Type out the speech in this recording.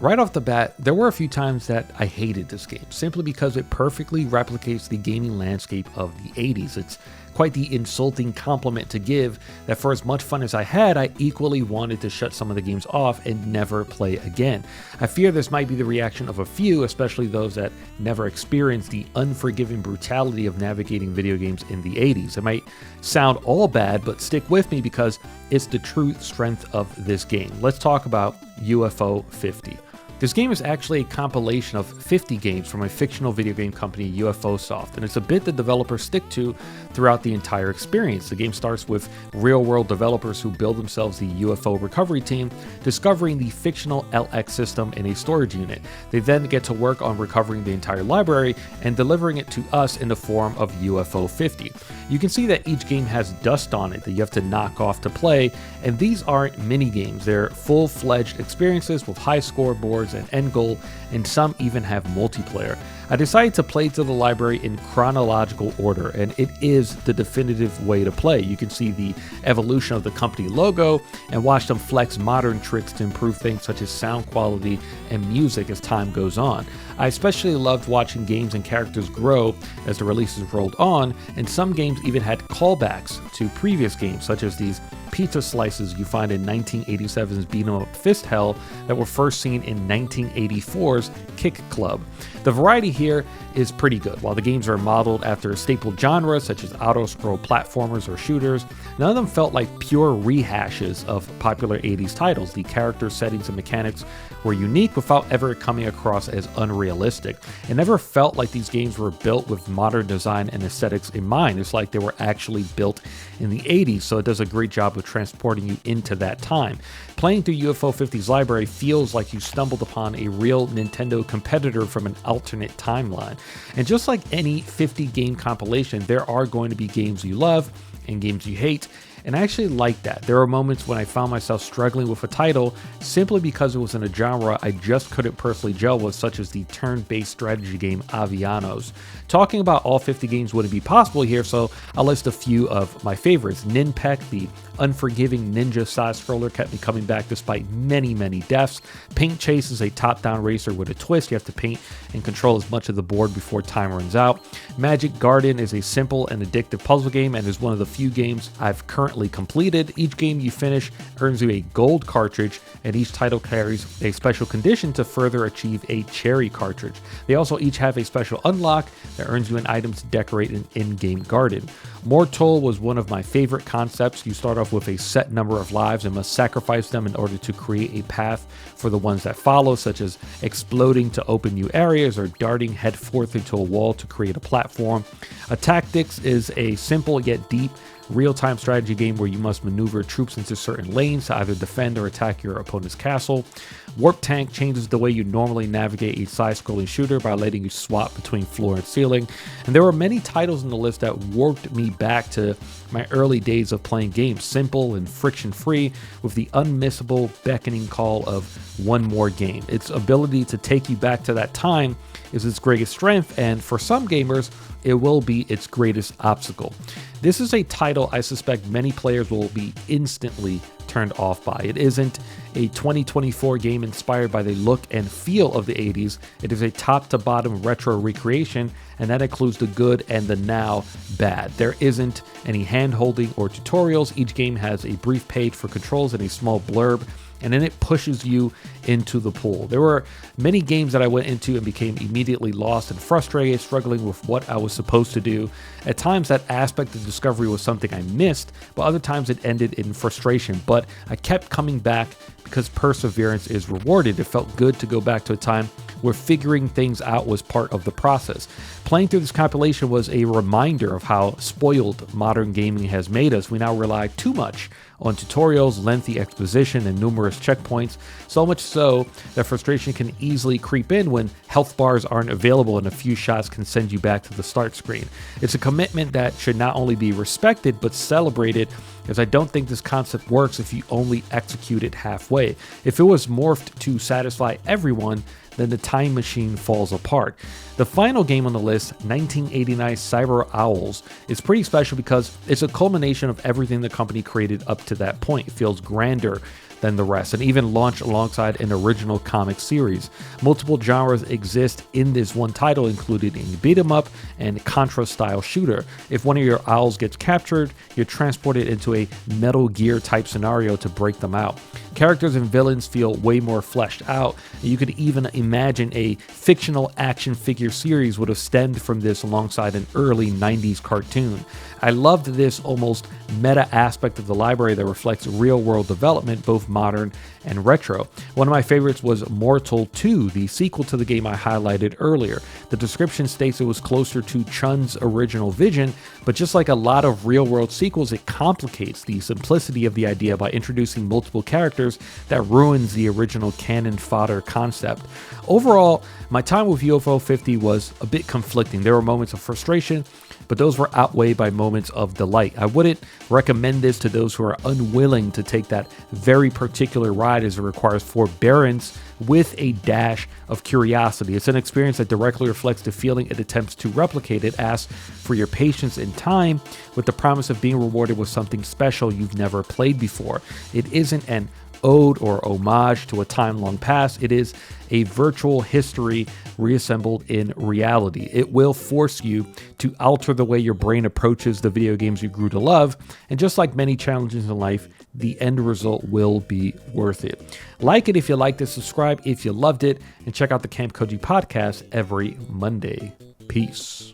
Right off the bat, there were a few times that I hated this game, simply because it perfectly replicates the gaming landscape of the 80s. It's quite the insulting compliment to give that for as much fun as I had, I equally wanted to shut some of the games off and never play again. I fear this might be the reaction of a few, especially those that never experienced the unforgiving brutality of navigating video games in the 80s. It might sound all bad, but stick with me because it's the true strength of this game. Let's talk about UFO 50. This game is actually a compilation of 50 games from a fictional video game company, UFO Soft, and it's a bit the developers stick to throughout the entire experience. The game starts with real-world developers who build themselves the UFO recovery team, discovering the fictional LX system in a storage unit. They then get to work on recovering the entire library and delivering it to us in the form of UFO 50. You can see that each game has dust on it that you have to knock off to play, and these aren't mini-games. They're full-fledged experiences with high scoreboards and end goal, and some even have multiplayer. I decided to play to the library in chronological order, and it is the definitive way to play. You can see the evolution of the company logo and watch them flex modern tricks to improve things such as sound quality and music as time goes on. I especially loved watching games and characters grow as the releases rolled on, and some games even had callbacks to previous games, such as these pizza slices you find in 1987's beat 'em up Fist Hell that were first seen in 1984's Kick Club. The variety here is pretty good. While the games are modeled after staple genres such as auto-scroll platformers or shooters, none of them felt like pure rehashes of popular 80s titles. The characters, settings, and mechanics were unique without ever coming across as unrealistic. It never felt like these games were built with modern design and aesthetics in mind. It's like they were actually built in the 80s, so it does a great job of transporting you into that time. Playing through UFO 50's library feels like you stumbled upon a real Nintendo competitor from an alternate timeline. And just like any 50 game compilation, there are going to be games you love and games you hate. And I actually like that. There are moments when I found myself struggling with a title simply because it was in a genre I just couldn't personally gel with, such as the turn-based strategy game Avianos. Talking about all 50 games wouldn't be possible here, so I'll list a few of my favorites. Ninpek, the unforgiving ninja side-scroller, kept me coming back despite many deaths. Paint Chase is a top-down racer with a twist. You have to paint and control as much of the board before time runs out. Magic Garden is a simple and addictive puzzle game and is one of the few games I've currently completed. Each game you finish earns you a gold cartridge, and each title carries a special condition to further achieve a cherry cartridge. They also each have a special unlock that earns you an item to decorate an in-game garden. Mortal was one of my favorite concepts. You start off with a set number of lives and must sacrifice them in order to create a path for the ones that follow, such as exploding to open new areas or darting headforth into a wall to create a platform. Tactics is a simple yet deep real-time strategy game where you must maneuver troops into certain lanes to either defend or attack your opponent's castle. Warp Tank changes the way you normally navigate a side-scrolling shooter by letting you swap between floor and ceiling. And there were many titles on the list that warped me back to my early days of playing games, simple and friction-free, with the unmissable beckoning call of one more game. Its ability to take you back to that time is its greatest strength, and for some gamers, it will be its greatest obstacle. This is a title I suspect many players will be instantly turned off by. It isn't a 2024 game inspired by the look and feel of the 80s. It is a top to bottom retro recreation, and that includes the good and the now bad. There isn't any hand holding or tutorials. Each game has a brief page for controls and a small blurb, and then it pushes you into the pool. There were many games that I went into and became immediately lost and frustrated, struggling with what I was supposed to do. At times that aspect of discovery was something I missed, but other times it ended in frustration. But I kept coming back because perseverance is rewarded. It felt good to go back to a time where figuring things out was part of the process. Playing through this compilation was a reminder of how spoiled modern gaming has made us. We now rely too much on tutorials, lengthy exposition, and numerous checkpoints, so much so that frustration can easily creep in when health bars aren't available and a few shots can send you back to the start screen. It's a commitment that should not only be respected but celebrated, as I don't think this concept works if you only execute it halfway. If it was morphed to satisfy everyone, then the time machine falls apart. The final game on the list, 1989 Cyber Owls, is pretty special because it's a culmination of everything the company created up to that point. It feels grander than the rest, and even launch alongside an original comic series. Multiple genres exist in this one title, including a beat 'em up and Contra style shooter. If one of your owls gets captured, you're transported into a Metal Gear type scenario to break them out. Characters and villains feel way more fleshed out. You could even imagine a fictional action figure series would have stemmed from this alongside an early 90s cartoon. I loved this almost meta aspect of the library that reflects real world development, both modern and retro. One of my favorites was Mortal 2, the sequel to the game I highlighted earlier. The description states it was closer to Chun's original vision, but just like a lot of real world sequels, it complicates the simplicity of the idea by introducing multiple characters that ruins the original cannon fodder concept. Overall, my time with UFO 50 was a bit conflicting. There were moments of frustration, but those were outweighed by moments of delight. I wouldn't recommend this to those who are unwilling to take that very particular ride, as it requires forbearance with a dash of curiosity. It's an experience that directly reflects the feeling it attempts to replicate. It asks for your patience and time with the promise of being rewarded with something special you've never played before. It isn't an ode or homage to a time long past. It is a virtual history reassembled in reality. It will force you to alter the way your brain approaches the video games you grew to love. And just like many challenges in life, the end result will be worth it. Like it if you liked it, subscribe if you loved it, and check out the Camp Koji podcast every Monday. Peace.